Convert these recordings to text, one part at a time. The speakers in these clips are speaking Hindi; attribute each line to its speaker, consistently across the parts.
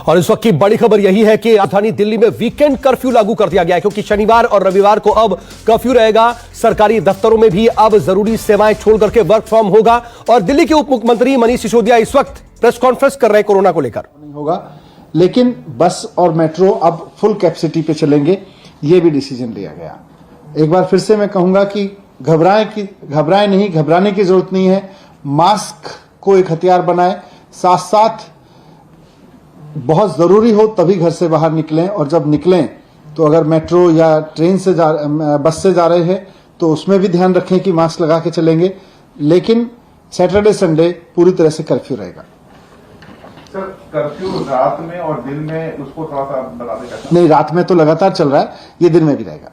Speaker 1: और इस वक्त की बड़ी खबर यही है कि राजधानी दिल्ली में वीकेंड कर्फ्यू लागू कर दिया गया है, क्योंकि शनिवार और रविवार को अब कर्फ्यू रहेगा। सरकारी दफ्तरों में भी अब जरूरी सेवाएं छोड़ करके वर्क फ्रॉम होगा। और दिल्ली के उप मुख्यमंत्री मनीष सिसोदिया इस वक्त प्रेस कॉन्फ्रेंस कर रहे हैं कोरोना को लेकर।
Speaker 2: नहीं होगा, लेकिन बस और मेट्रो अब फुल कैपेसिटी पे चलेंगे, ये भी डिसीजन लिया गया। एक बार फिर से मैं कहूंगा कि घबराएं नहीं, घबराने की जरूरत नहीं है। मास्क को एक हथियार बनाएं, साथ साथ बहुत जरूरी हो तभी घर से बाहर निकलें, और जब निकलें तो अगर मेट्रो या ट्रेन से बस से जा रहे हैं तो उसमें भी ध्यान रखें कि मास्क लगा के चलेंगे। लेकिन सैटरडे संडे पूरी तरह से कर्फ्यू रहेगा।
Speaker 3: सर, कर्फ्यू रात में और दिन में उसको थोड़ा सा बता देगा?
Speaker 2: नहीं, रात में तो लगातार चल रहा है, ये दिन में भी रहेगा।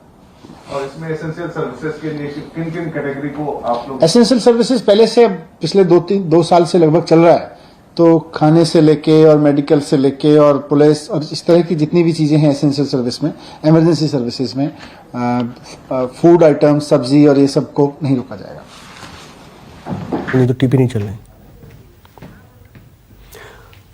Speaker 3: और इसमें एसेंशियल सर्विसेज के लिए किन किन कैटेगरी को आप लोग?
Speaker 2: एसेंशियल सर्विसेज पहले से पिछले दो साल से लगभग चल रहा है, तो खाने से लेके और मेडिकल से लेके और पुलिस और इस तरह की जितनी भी चीजें हैं एसेंशियल सर्विस में, इमरजेंसी सर्विसेज में, फूड आइटम, सब्जी और ये सब को नहीं रोका जाएगा।
Speaker 1: नहीं तो टीपी नहीं चल रही।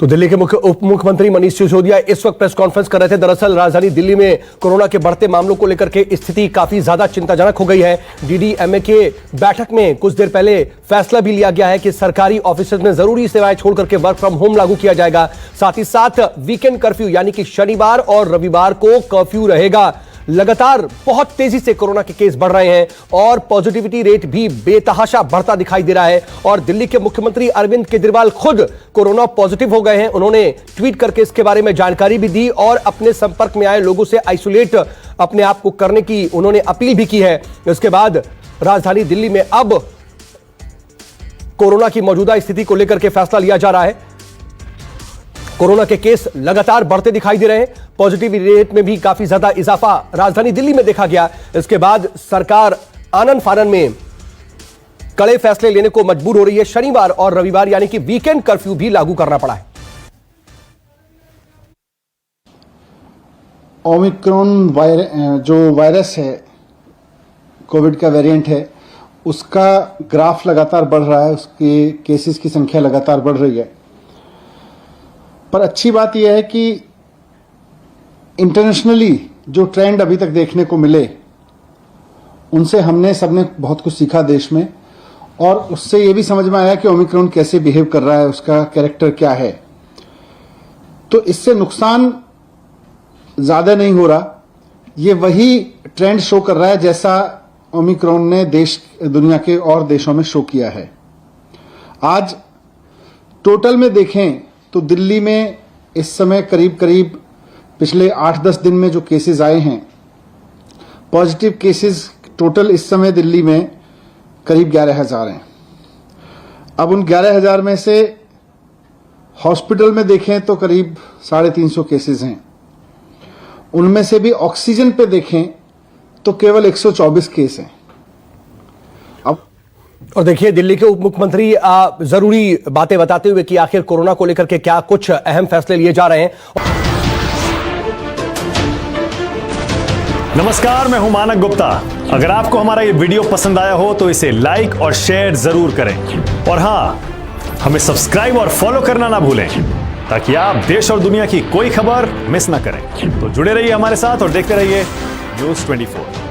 Speaker 1: तो दिल्ली के उप मुख्यमंत्री मनीष सिसोदिया इस वक्त प्रेस कॉन्फ्रेंस कर रहे थे। दरअसल राजधानी दिल्ली में कोरोना के बढ़ते मामलों को लेकर के स्थिति काफी ज्यादा चिंताजनक हो गई है। डीडीएमए के बैठक में कुछ देर पहले फैसला भी लिया गया है कि सरकारी ऑफिस में जरूरी सेवाएं छोड़ करके वर्क फ्रॉम होम लागू किया जाएगा। साथ ही साथ वीकेंड कर्फ्यू यानी कि शनिवार और रविवार को कर्फ्यू रहेगा। लगातार बहुत तेजी से कोरोना के केस बढ़ रहे हैं और पॉजिटिविटी रेट भी बेतहाशा बढ़ता दिखाई दे रहा है। और दिल्ली के मुख्यमंत्री अरविंद केजरीवाल खुद कोरोना पॉजिटिव हो गए हैं। उन्होंने ट्वीट करके इसके बारे में जानकारी भी दी और अपने संपर्क में आए लोगों से आइसोलेट अपने आप को करने की उन्होंने अपील भी की है। इसके बाद राजधानी दिल्ली में अब कोरोना की मौजूदा स्थिति को लेकर के फैसला लिया जा रहा है। कोरोना के केस लगातार बढ़ते दिखाई दे रहे हैं। पॉजिटिविटी रेट में भी काफी ज्यादा इजाफा राजधानी दिल्ली में देखा गया। इसके बाद सरकार आनन फानन में कड़े फैसले लेने को मजबूर हो रही है। शनिवार और रविवार यानी कि वीकेंड कर्फ्यू भी लागू करना पड़ा है।
Speaker 2: ओमिक्रॉन जो वायरस है, कोविड का वेरिएंट है, उसका ग्राफ लगातार बढ़ रहा है, उसके केसेस की संख्या लगातार बढ़ रही है। पर अच्छी बात यह है कि इंटरनेशनली जो ट्रेंड अभी तक देखने को मिले, उनसे हमने सबने बहुत कुछ सीखा देश में, और उससे यह भी समझ में आया कि ओमिक्रॉन कैसे बिहेव कर रहा है, उसका कैरेक्टर क्या है। तो इससे नुकसान ज्यादा नहीं हो रहा। ये वही ट्रेंड शो कर रहा है जैसा ओमिक्रॉन ने दुनिया के और देशों में शो किया है। आज टोटल में देखें तो दिल्ली में इस समय करीब पिछले 8-10 दिन में जो केसेस आए हैं, पॉजिटिव केसेस टोटल इस समय दिल्ली में करीब 11,000 हैं। अब उन 11,000 में से हॉस्पिटल में देखें तो करीब 350 केसेस हैं। उनमें से भी ऑक्सीजन पे देखें तो केवल 124 केस हैं।
Speaker 1: और देखिए, दिल्ली के उप मुख्यमंत्री जरूरी बातें बताते हुए कि आखिर कोरोना को लेकर के क्या कुछ अहम फैसले लिए जा रहे हैं।
Speaker 4: नमस्कार, मैं हूं मानक गुप्ता। अगर आपको हमारा ये वीडियो पसंद आया हो तो इसे लाइक और शेयर जरूर करें, और हां, हमें सब्सक्राइब और फॉलो करना ना भूलें ताकि आप देश और दुनिया की कोई खबर मिस ना करें। तो जुड़े रहिए हमारे साथ और देखते रहिए News 24।